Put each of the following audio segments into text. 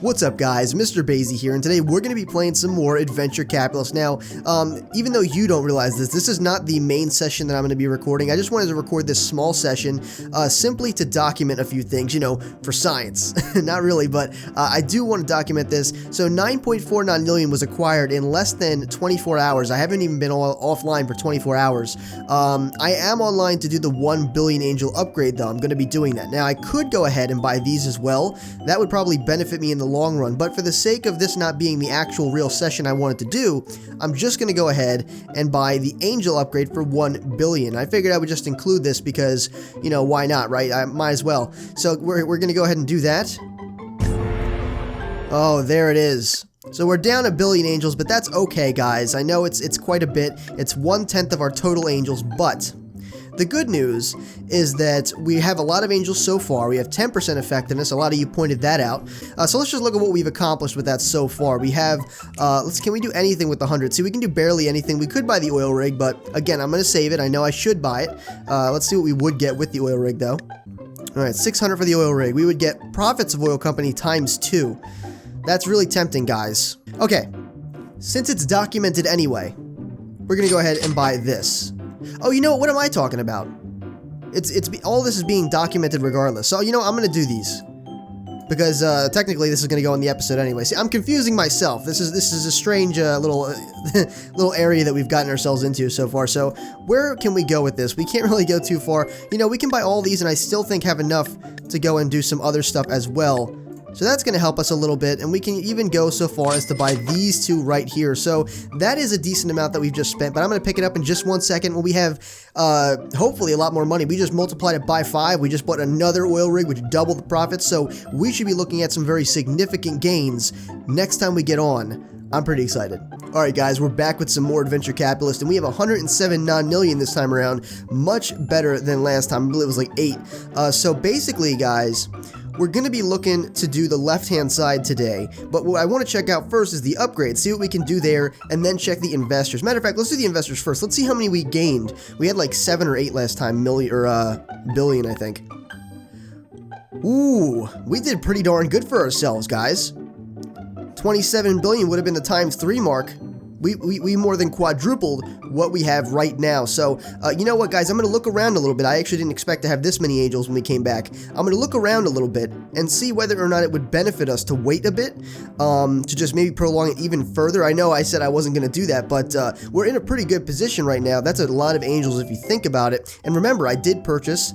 What's up guys, MrBayeasy here, and today we're going to be playing some more Adventure Capitalist. Now, even though you don't realize this is not the main session that I'm going to be recording. I just wanted to record this small session simply to document a few things, you know, for science. Not really, but I do want to document this. So 9.49 million was acquired in less than 24 hours. I haven't even been offline for 24 hours. I am online to do the 1 billion angel upgrade though. I'm going to be doing that. Now, I could go ahead and buy these as well. That would probably benefit me in the long run, but for the sake of this not being the actual real session I wanted to do, I'm just going to go ahead and buy the angel upgrade for 1 billion. I figured I would just include this because, you know, why not, right? I might as well. So we're going to go ahead and do that. Oh, there it is. So we're down 1 billion angels, but that's okay, guys. I know it's quite a bit. It's 1/10 of our total angels, but the good news is that we have a lot of angels so far. We have 10% effectiveness. A lot of you pointed that out. So let's just look at what we've accomplished with that so far. We have, can we do anything with the 100? See, we can do barely anything. We could buy the oil rig, but again, I'm going to save it. I know I should buy it. Let's see what we would get with the oil rig, though. All right, 600 for the oil rig. We would get profits of oil company times 2. That's really tempting, guys. Okay, since it's documented anyway, we're going to go ahead and buy this. Oh, you know what am I talking about? All this is being documented regardless. So, you know, I'm going to do these. Because, technically, this is going to go in the episode anyway. See, I'm confusing myself. This is a strange, little area that we've gotten ourselves into so far. So, where can we go with this? We can't really go too far. You know, we can buy all these, and I still think have enough to go and do some other stuff as well. So that's going to help us a little bit, and we can even go so far as to buy these two right here. So that is a decent amount that we've just spent, but I'm going to pick it up in just 1 second when we have hopefully a lot more money. We just multiplied it by 5. We just bought another oil rig, which doubled the profits, so we should be looking at some very significant gains next time we get on. I'm pretty excited. Alright guys, we're back with some more Adventure Capitalist, and we have 107 million this time around. Much better than last time. I believe it was like 8. So basically, guys, we're going to be looking to do the left-hand side today, but what I want to check out first is the upgrade, see what we can do there, and then check the investors. Matter of fact, let's do the investors first. Let's see how many we gained. We had like 7 or 8 last time, billion, I think. Ooh, we did pretty darn good for ourselves, guys. 27 billion would have been the times 3 mark. We more than quadrupled what we have right now. So, you know what, guys? I'm going to look around a little bit. I actually didn't expect to have this many angels when we came back. I'm going to look around a little bit and see whether or not it would benefit us to wait a bit, to just maybe prolong it even further. I know I said I wasn't going to do that, but we're in a pretty good position right now. That's a lot of angels if you think about it. And remember, I did purchase...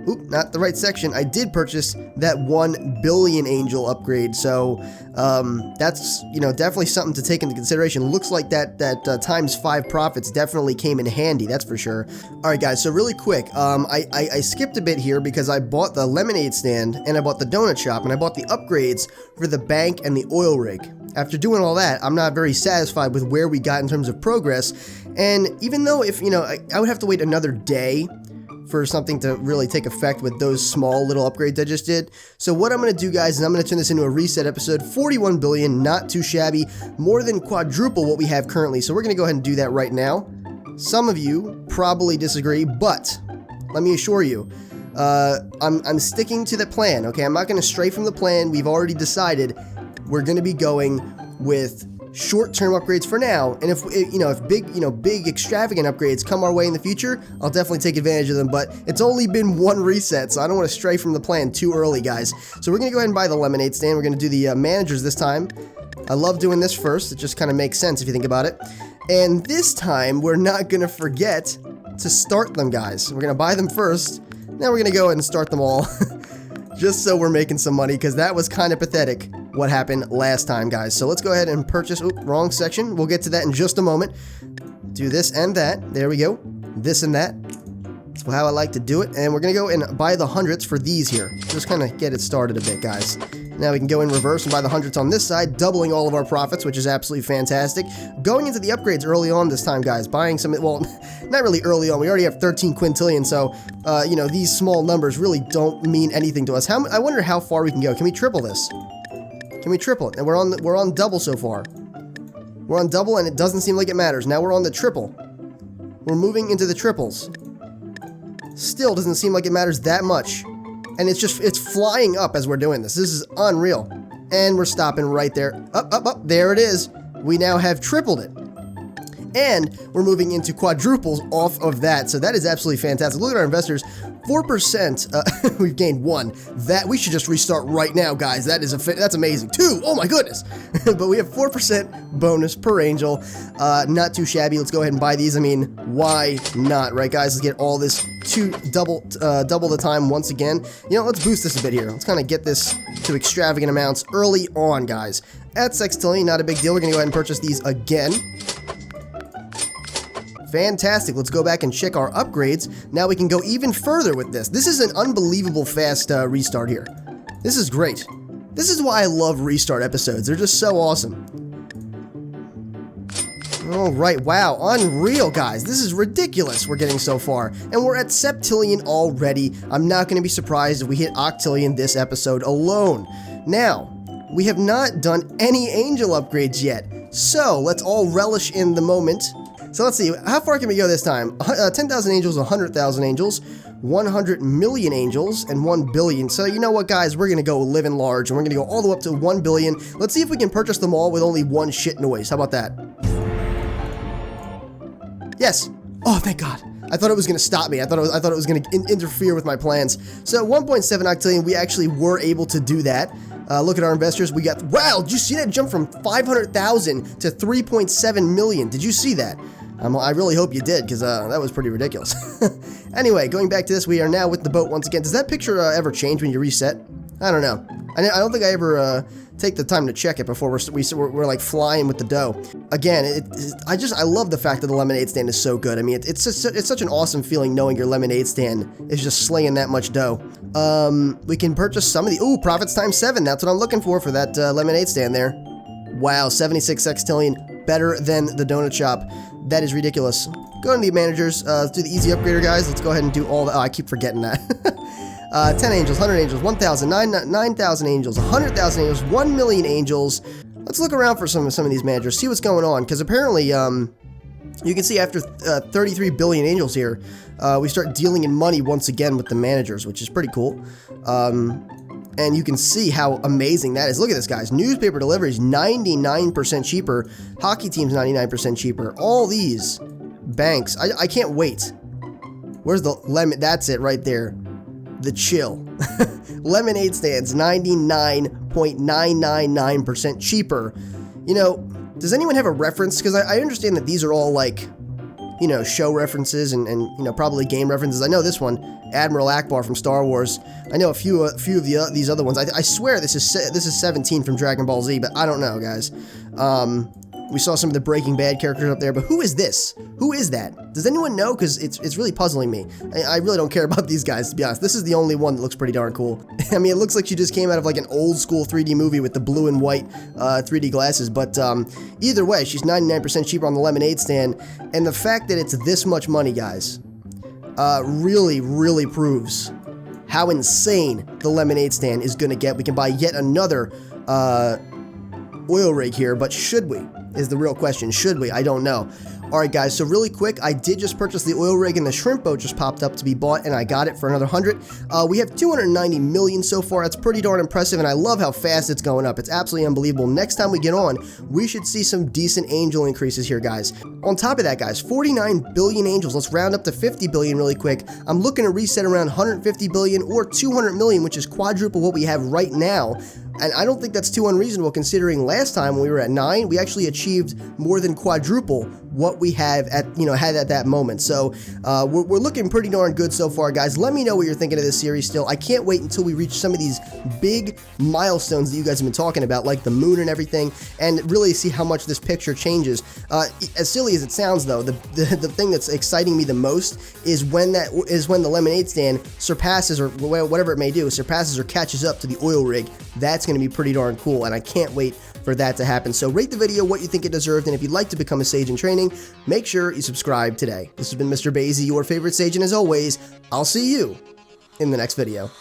Oop, not the right section. I did purchase that 1 billion angel upgrade, so that's, you know, definitely something to take into consideration. Looks like that times 5 profits definitely came in handy, that's for sure. Alright guys, so really quick, I skipped a bit here because I bought the lemonade stand, and I bought the donut shop, and I bought the upgrades for the bank and the oil rig. After doing all that, I'm not very satisfied with where we got in terms of progress, and even though if, you know, I would have to wait another day for something to really take effect with those small little upgrades I just did. So what I'm going to do, guys, is I'm going to turn this into a reset episode. 41 billion, not too shabby, more than quadruple what we have currently. So we're going to go ahead and do that right now. Some of you probably disagree, but let me assure you, I'm sticking to the plan, okay? I'm not going to stray from the plan. We've already decided we're going to be going with short-term upgrades for now, and if big extravagant upgrades come our way in the future, I'll definitely take advantage of them, but it's only been 1 reset, so I don't want to stray from the plan too early, guys. So we're going to go ahead and buy the lemonade stand. We're going to do the managers this time. I love doing this first. It just kind of makes sense if you think about it. And this time, we're not going to forget to start them, guys. We're going to buy them first. Now we're going to go ahead and start them all. Just so we're making some money, because that was kind of pathetic what happened last time, guys. So let's go ahead and purchase... Oop, wrong section. We'll get to that in just a moment. Do this and that. There we go. This and that. That's how I like to do it. And we're going to go and buy the hundreds for these here. Just kind of get it started a bit, guys. Now we can go in reverse and buy the hundreds on this side, doubling all of our profits, which is absolutely fantastic. Going into the upgrades early on this time, guys. Buying some... Well, not really early on. We already have 13 quintillion, so, you know, these small numbers really don't mean anything to us. I wonder how far we can go. Can we triple this? Can we triple it? And we're on double so far. We're on double, and it doesn't seem like it matters. Now we're on the triple. We're moving into the triples. Still doesn't seem like it matters that much. And it's flying up as we're doing this. This is unreal. And we're stopping right there. Up. There it is. We now have tripled it. And we're moving into quadruples off of that. So that is absolutely fantastic. Look at our investors. 4%. We've gained 1. That we should just restart right now, guys. That's amazing. 2. Oh my goodness. But we have 4% bonus per angel. Not too shabby. Let's go ahead and buy these. I mean, why not, right, guys? Let's get all this to double the time once again. You know, let's boost this a bit here. Let's kind of get this to extravagant amounts early on, guys. At sextillion, not a big deal. We're gonna go ahead and purchase these again. Fantastic. Let's go back and check our upgrades. Now we can go even further with this. This is an unbelievable fast restart here. This is great. This is why I love restart episodes. They're just so awesome. All right. Wow. Unreal, guys. This is ridiculous we're getting so far. And we're at septillion already. I'm not going to be surprised if we hit octillion this episode alone. Now, we have not done any angel upgrades yet. So let's all relish in the moment. So let's see, how far can we go this time? 10,000 angels, 100,000 angels, 100 million angels, and 1 billion. So you know what, guys? We're going to go living large, and we're going to go all the way up to 1 billion. Let's see if we can purchase them all with only 1 shit noise. How about that? Yes. Oh, thank God. I thought it was going to stop me. I thought it was going to interfere with my plans. So 1.7 octillion, we actually were able to do that. Look at our investors. We got, wow, did you see that jump from 500,000 to 3.7 million? Did you see that? I really hope you did, because that was pretty ridiculous. Anyway, going back to this, we are now with the boat once again. Does that picture ever change when you reset? I don't know. I don't think I ever take the time to check it before we're like flying with the dough. Again, I love the fact that the lemonade stand is so good. I mean, it's such an awesome feeling knowing your lemonade stand is just slaying that much dough. We can purchase some of the, ooh, profits times 7. That's what I'm looking for that lemonade stand there. Wow, 76 sextillion, better than the donut shop. That is ridiculous. Go to the managers, let's do the easy upgrader, guys. Let's go ahead and do all the, oh, I keep forgetting that. 10 angels, 100 angels, 1,000, 9,000 angels, 100,000 angels, 1 million angels. Let's look around for some of these managers, see what's going on, because apparently, you can see after 33 billion angels here, we start dealing in money once again with the managers, which is pretty cool. And you can see how amazing that is. Look at this, guys. Newspaper deliveries, 99% cheaper. Hockey teams, 99% cheaper. All these banks. I can't wait. Where's the lemon? That's it right there. The chill. Lemonade stands, 99.999% cheaper. You know, does anyone have a reference? Because I understand that these are all like, you know, show references and you know, probably game references. I know this one, Admiral Akbar from Star Wars. I know a few of these other ones. I swear this is 17 from Dragon Ball Z, but I don't know, guys. We saw some of the Breaking Bad characters up there, but who is this? Who is that? Does anyone know? Because it's really puzzling me. I really don't care about these guys, to be honest. This is the only one that looks pretty darn cool. I mean, it looks like she just came out of like an old school 3D movie with the blue and white 3D glasses, but either way, she's 99% cheaper on the lemonade stand, and the fact that it's this much money, guys, really, really proves how insane the lemonade stand is going to get. We can buy yet another oil rig here, but should we? Is the real question. Should we? I don't know. Alright, guys, so really quick, I did just purchase the oil rig, and the shrimp boat just popped up to be bought, and I got it for another 100. We have 290 million so far. That's pretty darn impressive, and I love how fast it's going up. It's absolutely unbelievable. Next time we get on, we should see some decent angel increases here, guys. On top of that, guys, 49 billion angels. Let's round up to 50 billion really quick. I'm looking to reset around 150 billion or 200 million, which is quadruple what we have right now. And I don't think that's too unreasonable, considering last time when we were at 9, we actually achieved more than quadruple what we have had at that moment. So we're looking pretty darn good so far, guys. Let me know what you're thinking of this series still. I can't wait until we reach some of these big milestones that you guys have been talking about, like the moon and everything, and really see how much this picture changes. As silly as it sounds, though, the thing that's exciting me the most is when the lemonade stand surpasses, or whatever it may do, surpasses or catches up to the oil rig. That's going to be pretty darn cool, and I can't wait for that to happen. So rate the video what you think it deserved, and if you'd like to become a Sage in training, make sure you subscribe today. This has been MrBayeasy, your favorite Sage, and as always, I'll see you in the next video.